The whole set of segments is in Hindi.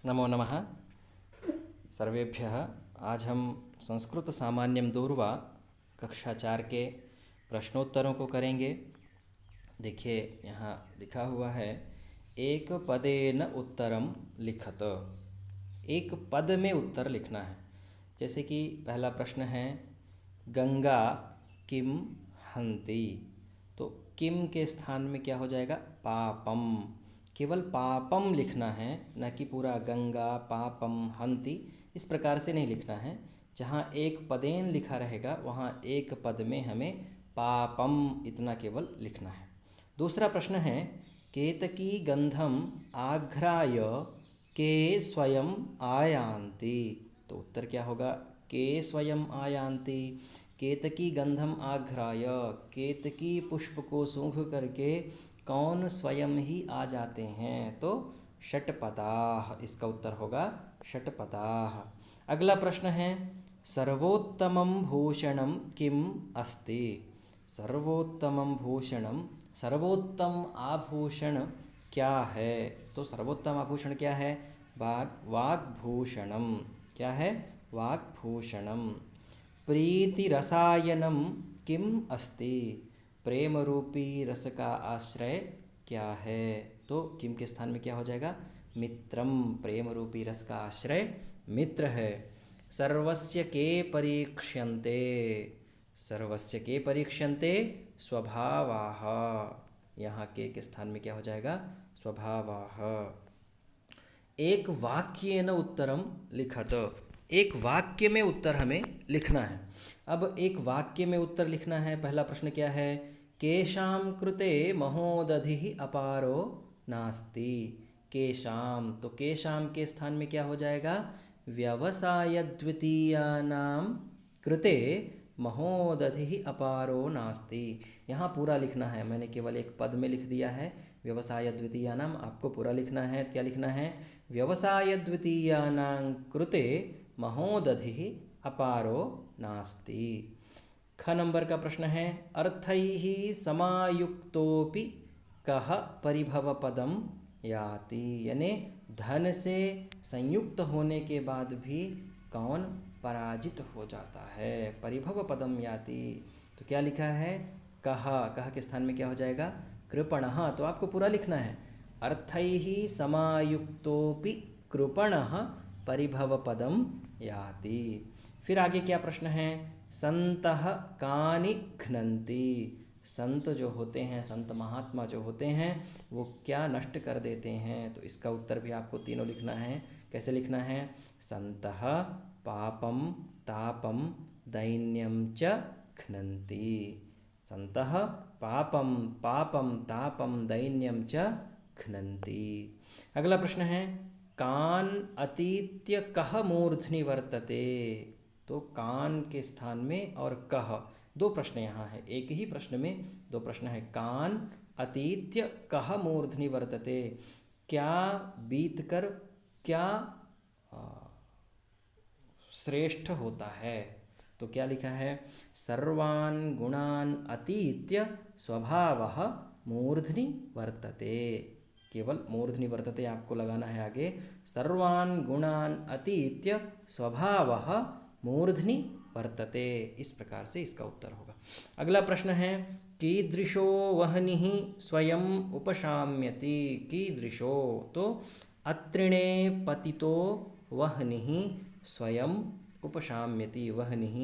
नमो नमः सर्वेभ्यः। आज हम संस्कृत सामान्यम दूरवा कक्षा 4 के प्रश्नोत्तरों को करेंगे। देखिए यहाँ लिखा हुआ है, एक पदेन उत्तरम लिखत। एक पद में उत्तर लिखना है। जैसे कि पहला प्रश्न है, गंगा किम हंति। तो किम के स्थान में क्या हो जाएगा? पापम। केवल पापम लिखना है, न कि पूरा गंगा पापम हंति। इस प्रकार से नहीं लिखना है। जहाँ एक पदेन लिखा रहेगा वहाँ एक पद में हमें पापम इतना केवल लिखना है। दूसरा प्रश्न है, केतकी गंधम आघ्राय के स्वयं आयान्ति। तो उत्तर क्या होगा? के स्वयं आयान्ति। केतकी गंधम आघ्राय, केतकी पुष्प को सूंघ करके कौन स्वयं ही आ जाते हैं? तो षट्पदाः, इसका उत्तर होगा षट्पदाः। अगला प्रश्न है, सर्वोत्तमं भूषणं किम अस्ति। सर्वोत्तमं भूषणं, सर्वोत्तम आभूषण क्या है? तो सर्वोत्तम आभूषण क्या है? वाग्भूषणम। क्या है? वाग्भूषणम। प्रीतिरसायनम किम अस्ति। प्रेम रूपी रस का आश्रय क्या है? तो किम के स्थान में क्या हो जाएगा? मित्रम। प्रेम रूपी रस का आश्रय मित्र है। सर्वस्य के परीक्ष्यन्ते। सर्वस्य के परीक्ष्यन्ते स्वभावाः। यहाँ के स्थान में क्या हो जाएगा? स्वभावाः। एक वाक्येन उत्तरम लिखत। एक वाक्य में उत्तर हमें लिखना है। अब एक वाक्य में उत्तर लिखना है। पहला प्रश्न क्या है? केशाम कृते महोदधिः अपारो नास्ति। केशाम, तो केशाम के स्थान में क्या हो जाएगा? व्यवसाय द्वितीयानां कृते महोदधिः अपारो नास्ति। यहाँ पूरा लिखना है। मैंने केवल एक पद में लिख दिया है व्यवसाय द्वितीयानाम। आपको पूरा लिखना है। क्या लिखना है? व्यवसाय द्वितीयानां कृते महोदधिः अपारो नास्ति। ख नंबर का प्रश्न है, अर्थैः समायुक्तोपि कः परिभवपदं याति। यानी धन से संयुक्त होने के बाद भी कौन पराजित हो जाता है? परिभव पदम याति। तो क्या लिखा है? कः। कः के स्थान में क्या हो जाएगा? कृपणः। तो आपको पूरा लिखना है। अर्थैः समायुक्तोपि कृपणः परिभवपदं याति। फिर आगे क्या प्रश्न है? संतः कानि घ्नन्ति। संत जो होते हैं, संत महात्मा जो होते हैं, वो क्या नष्ट कर देते हैं? तो इसका उत्तर भी आपको तीनों लिखना है। कैसे लिखना है? संतः पापम तापम दैन्यम च घ्नन्ति। संतः पापम पापम तापम दैन्यम च घ्नन्ति। अगला प्रश्न है, कान अतीत्य कः मूर्ध्नि वर्तते। तो कान के स्थान में और कः, दो प्रश्न यहाँ है। एक ही प्रश्न में दो प्रश्न है। कान अतीत्य कः मूर्ध्नि वर्तते। क्या बीतकर क्या श्रेष्ठ होता है? तो क्या लिखा है? सर्वान् गुणान् अतीत्य स्वभावः मूर्ध्नि वर्तते। केवल मूर्ध्नि वर्तते आपको लगाना है आगे। सर्वान् गुणान् अतीत्य स्वभावः मूर्ध्नि वर्तते। इस प्रकार से इसका उत्तर होगा। अगला प्रश्न है, कीदृशो वह्निः स्वयं उपशाम्यति। कीदृशो, तो अत्रिणे पतितो वह्निः स्वयं उपशाम्यति। वह्निः,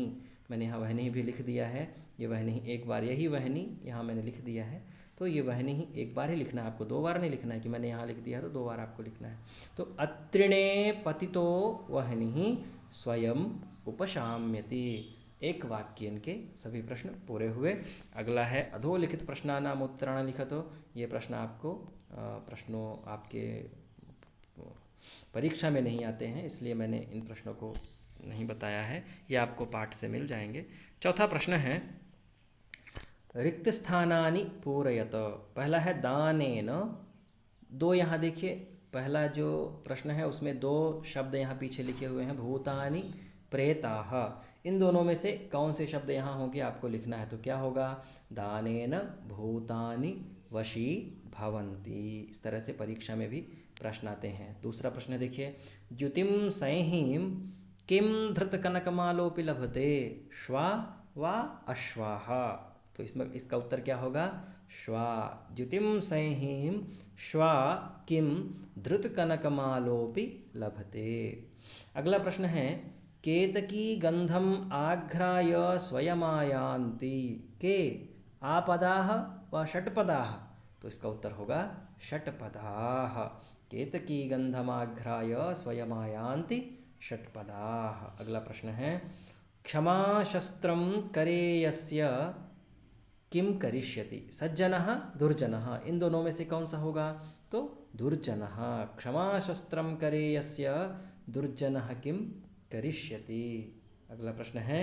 मैंने यहाँ वह्निः भी लिख दिया है। ये वह्निः एक बार, यही वह्नि यहाँ मैंने लिख दिया है। तो ये वह्निः एक बार ही लिखना है आपको, दो बार नहीं लिखना है कि मैंने यहाँ लिख दिया तो दो बार आपको लिखना है। तो अत्रिणे पतितो वह्निः स्वयं उपशाम्यति। एक वाक्यन के सभी प्रश्न पूरे हुए। अगला है, अधोलिखित प्रश्नानाम उत्तराणि लिखतो। ये प्रश्न आपको प्रश्नों आपके परीक्षा में नहीं आते हैं, इसलिए मैंने इन प्रश्नों को नहीं बताया है। ये आपको पाठ से मिल जाएंगे। चौथा प्रश्न है, रिक्त स्थानानि पूरयत। पहला है दानेन। दो यहाँ देखिए, पहला जो प्रश्न है उसमें दो शब्द यहाँ पीछे लिखे हुए हैं, भूतानि प्रेताः। इन दोनों में से कौन से शब्द यहाँ होंगे आपको लिखना है। तो क्या होगा? दानेन भूतानि वशी भवन्ति। इस तरह से परीक्षा में भी प्रश्न आते हैं। दूसरा प्रश्न देखिए, द्युतिम संहिं किम धृत कनकमालोपि लभते श्वा वा अश्वाः। तो इसमें इसका उत्तर क्या होगा? श्वा। द्युतिम संहिं श्वा किम धृत कनकमालोपि लभते। अगला प्रश्न है, केतकी गंधम आघ्राय स्वयमायान्ति। के आपदाः व षट्पदाः। तो इसका उत्तर होगा षट्पदाः। केतकी गंधमाघ्राय स्वयमायान्ति षट्पदाः। अगला प्रश्न है, क्षमा शस्त्रं करे यस्य किम करिष्यति। सज्जनः दुर्जनः। इन दोनों में से कौन सा होगा? तो दुर्जनः। क्षमा शस्त्रं करे यस्य दुर्जनः किम करिष्यति। अगला प्रश्न है,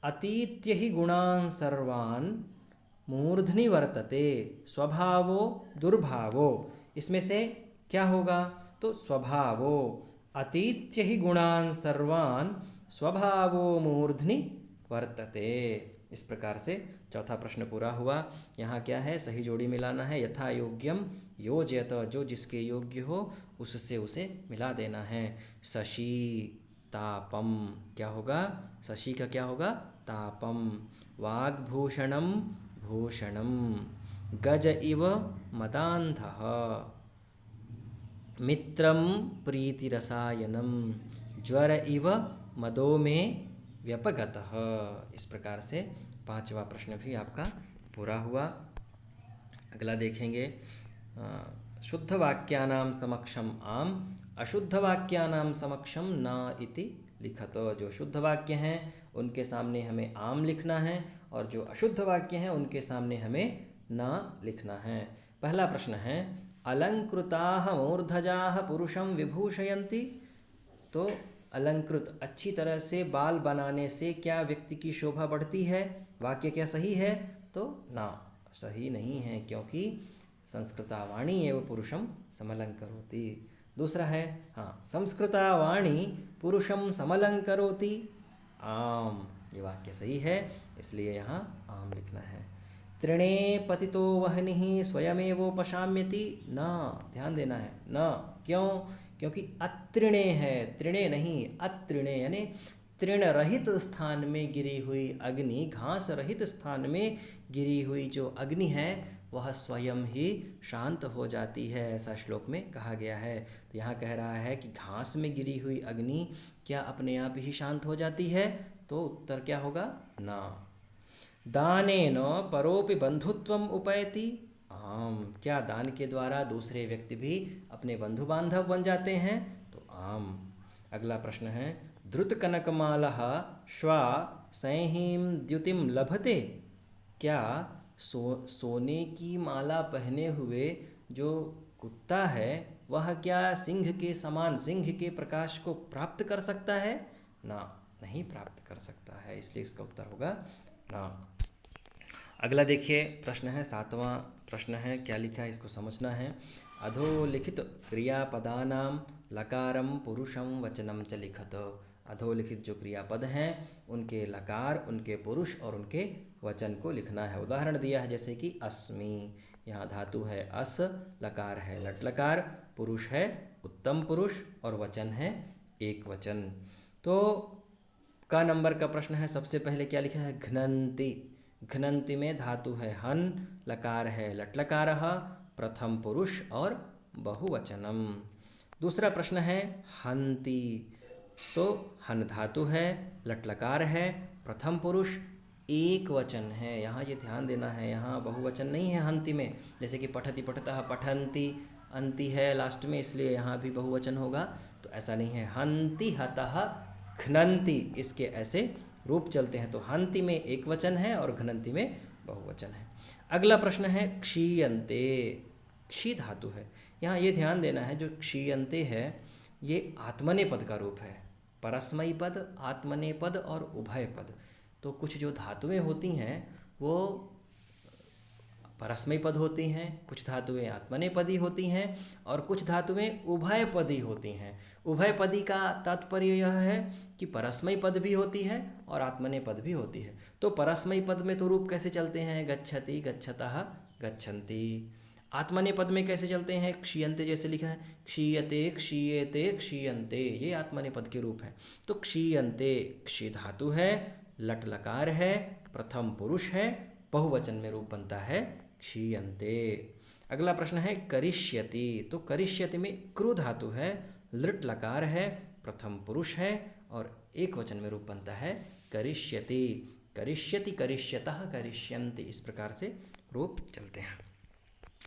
अतीत्य हि गुणान् सर्वान् मूर्ध्नि वर्तते स्वभावो दुर्भावो। इसमें से क्या होगा? तो स्वभावो। अतीत्य हि गुणान् सर्वान् स्वभावो मूर्ध्नि वर्तते। इस प्रकार से चौथा प्रश्न पूरा हुआ। यहाँ क्या है? सही जोड़ी मिलाना है। यथा योग्यम योजयत। जो जिसके योग्य हो उससे उसे मिला देना है। शशि तापम क्या होगा? शशि का क्या होगा? तापम। वाग्भूषणम भूषणम। गज इव मदान्धः। मित्रम प्रीतिरसायनम। ज्वर इव मदो में व्यपगतः। इस प्रकार से पांचवा प्रश्न भी आपका पूरा हुआ। अगला देखेंगे, शुद्ध वाक्यानां समक्षम आम अशुद्ध वाक्यानां समक्षम न इति लिखत। जो शुद्ध वाक्य हैं उनके सामने हमें आम लिखना है और जो अशुद्ध वाक्य हैं उनके सामने हमें न लिखना है। पहला प्रश्न है, अलंकृताः मूर्धजाः पुरुषं विभूषयन्ति। तो अलंकृत अच्छी तरह से बाल बनाने से क्या व्यक्ति की शोभा बढ़ती है? वाक्य क्या सही है? तो ना, सही नहीं है, क्योंकि संस्कृता वाणी एव पुरुषम समलंकरोति। दूसरा है, हाँ, संस्कृता वाणी पुरुषम समलंकरोति आम। ये वाक्य सही है, इसलिए यहाँ आम लिखना है। तृणे पतितो वह्निः स्वयमेवोपशाम्यति न। ध्यान देना है, न। क्यों? क्योंकि अतृणे है, तृणे नहीं, अतृणे यानी तृण रहित स्थान में गिरी हुई अग्नि, घास रहित स्थान में गिरी हुई जो अग्नि है वह स्वयं ही शांत हो जाती है, ऐसा श्लोक में कहा गया है। तो यहाँ कह रहा है कि घास में गिरी हुई अग्नि क्या अपने आप ही शांत हो जाती है? तो उत्तर क्या होगा? ना। दानेन परोपि बंधुत्वम उपैति आम। क्या दान के द्वारा दूसरे व्यक्ति भी अपने बंधु बांधव बन जाते हैं? तो आम। अगला प्रश्न है, द्रुत कनकमालः श्वा संहिं द्युतिम लभते। क्या सोने की माला पहने हुए जो कुत्ता है वह क्या सिंह के समान, सिंह के प्रकाश को प्राप्त कर सकता है? ना, नहीं प्राप्त कर सकता है, इसलिए इसका उत्तर होगा ना। अगला देखिए प्रश्न है, सातवां प्रश्न है, क्या लिखा है इसको समझना है। अधोलिखित क्रियापदानां लकारम पुरुषम वचनम च लिखत। अधोलिखित जो क्रियापद हैं उनके लकार, उनके पुरुष और उनके वचन को लिखना है। उदाहरण दिया है जैसे कि अस्मि। यहाँ धातु है अस, लकार है लट लकार, पुरुष है उत्तम पुरुष और वचन है एक वचन। तो का नंबर का प्रश्न है, सबसे पहले क्या लिखा है? घ्नन्ति। घ्नन्ति में धातु है हन, लकार है लट लकारः, प्रथम पुरुष और बहुवचनम। दूसरा प्रश्न है हन्ति। तो हन धातु है, लट लकार है, प्रथम पुरुष एक वचन है। यहाँ ये ध्यान देना है, यहाँ बहुवचन नहीं है हन्ति में। जैसे कि पठति पठतः पठन्ति, अन्ति है लास्ट में, इसलिए यहाँ भी बहुवचन होगा। तो ऐसा नहीं है, हन्ति हतः घ्नन्ति, इसके ऐसे रूप चलते हैं। तो हन्ति में एक वचन है और घ्नन्ति में बहुवचन है। अगला प्रश्न है क्षीयन्ते। क्षी धातु है, यहाँ ये ध्यान देना है जो क्षीयन्ते है ये आत्मनेय पद का रूप है। परस्मयी पद, आत्मनेय पद और उभय पद। तो कुछ जो धातुएं होती हैं वो परस्मयी पद होती हैं, कुछ धातुएं आत्मनेय पदी होती हैं और कुछ धातुएं उभय पदी होती हैं। उभय पदी का तात्पर्य यह है कि परस्मयी पद भी होती है और आत्मनेय पद भी होती है। तो परस्मयी पद में तो रूप कैसे चलते हैं? गच्छति, गच्छतः, गच्छन्ति। आत्मनेपद में कैसे चलते हैं? क्षीयन्ते जैसे लिखा है, क्षीयते क्षीयते क्षीयन्ते, ये आत्मनेपद के रूप हैं। तो क्षीयन्ते क्षी धातु है, लट लकार है, प्रथम पुरुष है, बहुवचन में रूप बनता है क्षीयन्ते। अगला प्रश्न है करिष्यति। तो करिष्यति में कृ धातु है, लृट लकार है, प्रथम पुरुष है और एक वचन में रूप बनता है करिष्यति। करिष्यति करिष्यतः करिष्यन्ति, इस प्रकार से रूप चलते हैं।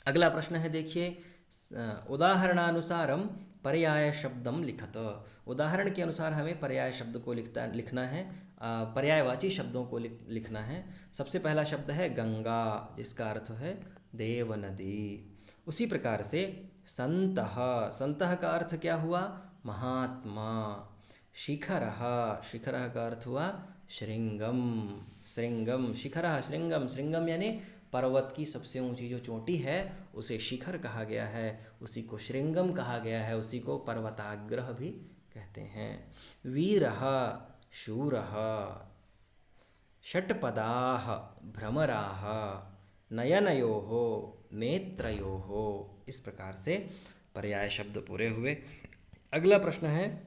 अगला प्रश्न है देखिए, उदाहरणानुसारम पर्याय शब्दम लिखत। उदाहरण के अनुसार हमें पर्याय शब्द को लिखना है, पर्यायवाची शब्दों को लिखना है। सबसे पहला शब्द है गंगा, जिसका अर्थ है देव नदी। उसी प्रकार से संतः, संतः का अर्थ क्या हुआ? महात्मा। शिखरः, शिखरः का अर्थ हुआ श्रृंगम, श्रृंगम। शिखरः श्रृंगम, श्रृंगम यानी पर्वत की सबसे ऊंची जो चोटी है उसे शिखर कहा गया है, उसी को श्रृंगम कहा गया है, उसी को पर्वताग्रह भी कहते हैं। वीरः शूरः, षट्पदाः भ्रमराः, नयनयोः नेत्रयोः, इस प्रकार से पर्याय शब्द पूरे हुए। अगला प्रश्न है,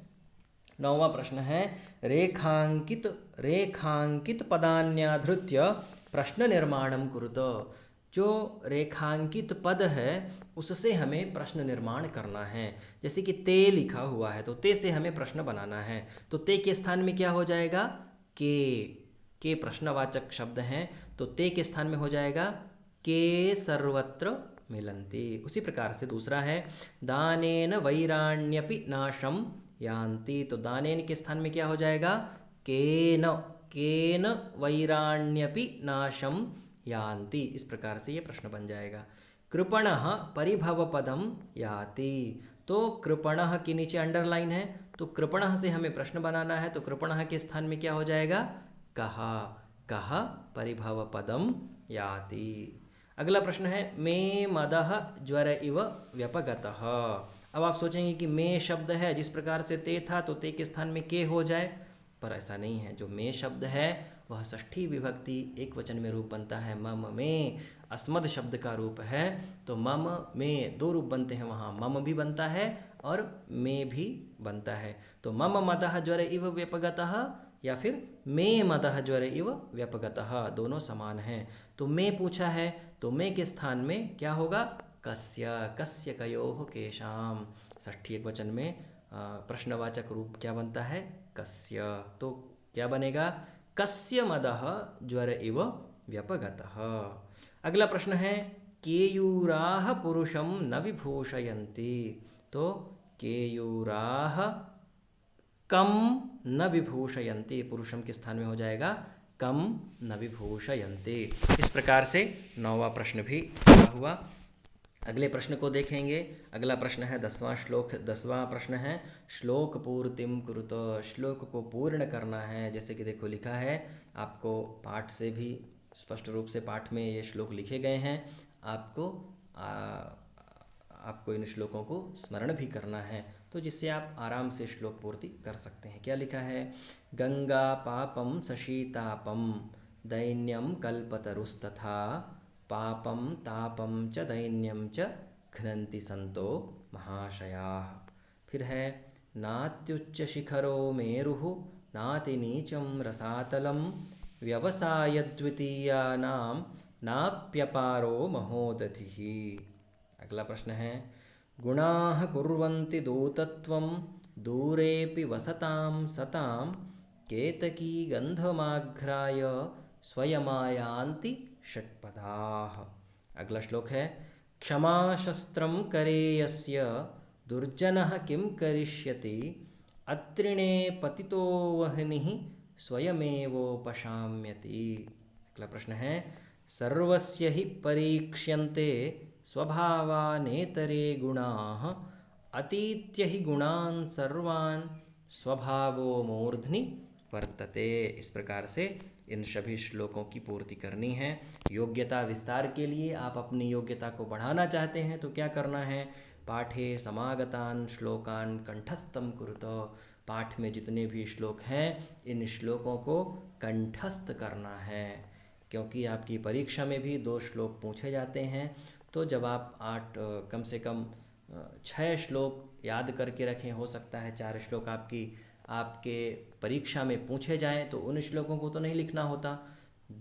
9वां प्रश्न है, रेखांकित रेखांकित पदान्याधृत्य प्रश्न निर्माणम कुरुत। जो रेखांकित पद है उससे हमें प्रश्न निर्माण करना है। जैसे कि ते लिखा हुआ है तो ते से हमें प्रश्न बनाना है, तो ते के स्थान में क्या हो जाएगा? के प्रश्नवाचक शब्द हैं तो ते के स्थान में हो जाएगा के सर्वत्र मिलन्ति। उसी प्रकार से दूसरा है दानेन वैराण्यपि नाशम यान्ति। तो दानेन के स्थान में क्या हो जाएगा? केन, केन वैराण्यपि नाशम यान्ति। इस प्रकार से ये प्रश्न बन जाएगा। कृपणः परिभवपदम याति। तो कृपणः के नीचे अंडरलाइन है, तो कृपणः से हमें प्रश्न बनाना है, तो कृपणः के स्थान में क्या हो जाएगा? कः, कः परिभवपदम याति। अगला प्रश्न है मे मदः ज्वर इव व्यपगतः। अब आप सोचेंगे कि मे शब्द है, जिस प्रकार से ते था तो ते के स्थान में के हो जाए, पर ऐसा नहीं है। जो मे शब्द है वह षष्ठी विभक्ति एक वचन में रूप बनता है मम में। अस्मद शब्द का रूप है तो मम में दो रूप बनते हैं, वहाँ मम भी बनता है और मे भी बनता है। तो मम मदः ज्वर इव व्यपगतः या फिर मे मदः ज्वर इव व्यपगतः, दोनों समान हैं। तो मे पूछा है तो मे के स्थान में क्या होगा? कस्य, कस्य कयोः केशाम। षष्ठी एक वचन में प्रश्नवाचक रूप क्या बनता है? कस्य। तो क्या बनेगा? कस्य मदः ज्वर इव व्यपगतः। अगला प्रश्न है केयूराः पुरुषं न विभूषयन्ति। तो केयूराः कम न विभूषयन्ति, पुरुषम के स्थान में हो जाएगा कम न विभूषयन्ति। इस प्रकार से 9वां प्रश्न भी पूरा हुआ। अगले प्रश्न को देखेंगे। अगला प्रश्न है 10वां श्लोक। 10वां प्रश्न है श्लोक पूर्तिम कुरुत। श्लोक को पूर्ण करना है। जैसे कि देखो लिखा है, आपको पाठ से भी स्पष्ट रूप से पाठ में ये श्लोक लिखे गए हैं। आपको इन श्लोकों को स्मरण भी करना है, तो जिससे आप आराम से श्लोक पूर्ति कर सकते हैं। क्या लिखा है? गंगा पापम सशीतापम दैन्यम कल्पतरुस्तथा पापम तापम च दैन्यम च घ्नन्ति संतो महाशयाः। फिर है नात्युच्च शिखरो मेरुः नाति नीचम रसातलम व्यवसाय द्वितीयानां नाप्यपारो महोदधिः। अगला प्रश्न है गुणाः कुर्वन्ति दूतत्वं दूरेऽपि वसतां सतां केतकी गन्धमाघ्राय स्वयमायान्ति षट्पदाः। अगला श्लोक है क्षमा शस्त्रं करे यस्य दुर्जनः किं करिष्यति अत्रिणे पतितो वह्निः स्वयमेवोपशाम्यति। अगला प्रश्न है सर्वस्य हि परीक्ष्यन्ते स्वभावानेतरे गुणाः अतीत्य हि गुणान् सर्वान् स्वभावो मूर्ध्नि वर्तते। इस प्रकार से इन सभी श्लोकों की पूर्ति करनी है। योग्यता विस्तार के लिए आप अपनी योग्यता को बढ़ाना चाहते हैं तो क्या करना है? पाठे समागतान श्लोकान कंठस्थम कुरुत। पाठ में जितने भी श्लोक हैं इन श्लोकों को कंठस्थ करना है, क्योंकि आपकी परीक्षा में भी 2 श्लोक पूछे जाते हैं। तो जब आप कम से कम 6 श्लोक याद करके रखें, हो सकता है 4 श्लोक आपके परीक्षा में पूछे जाएं, तो उन श्लोकों को तो नहीं लिखना होता।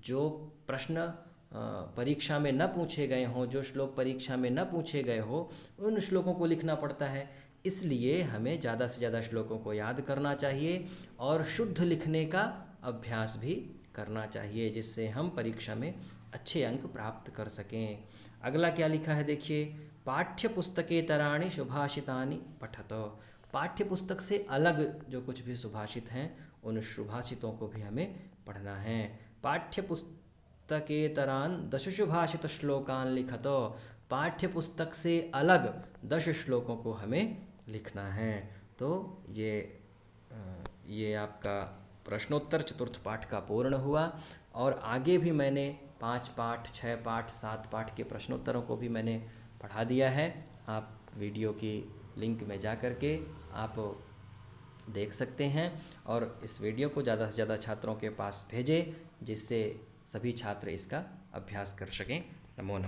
जो प्रश्न परीक्षा में न पूछे गए हों, जो श्लोक परीक्षा में न पूछे गए हो, उन श्लोकों को लिखना पड़ता है। इसलिए हमें ज़्यादा से ज़्यादा श्लोकों को याद करना चाहिए और शुद्ध लिखने का अभ्यास भी करना चाहिए, जिससे हम परीक्षा में अच्छे अंक प्राप्त कर सकें। अगला क्या लिखा है देखिए, पाठ्य पुस्तकेतराणि सुभाषितानि पठत। पाठ्य पुस्तक से अलग जो कुछ भी सुभाषित हैं, उन सुभाषितों को भी हमें पढ़ना है। पाठ्य पुस्तकेतरान 10 सुभाषित श्लोकान लिखत। पाठ्य पुस्तक से अलग 10 श्लोकों को हमें लिखना है। तो ये आपका प्रश्नोत्तर चतुर्थ पाठ का पूर्ण हुआ। और आगे भी मैंने 5 पाठ, 6 पाठ, 7 पाठ के प्रश्नोत्तरों को भी मैंने पढ़ा दिया है। आप वीडियो की लिंक में जा कर के आप देख सकते हैं, और इस वीडियो को ज़्यादा से ज़्यादा छात्रों के पास भेजें, जिससे सभी छात्र इसका अभ्यास कर सकें। नमो नमः।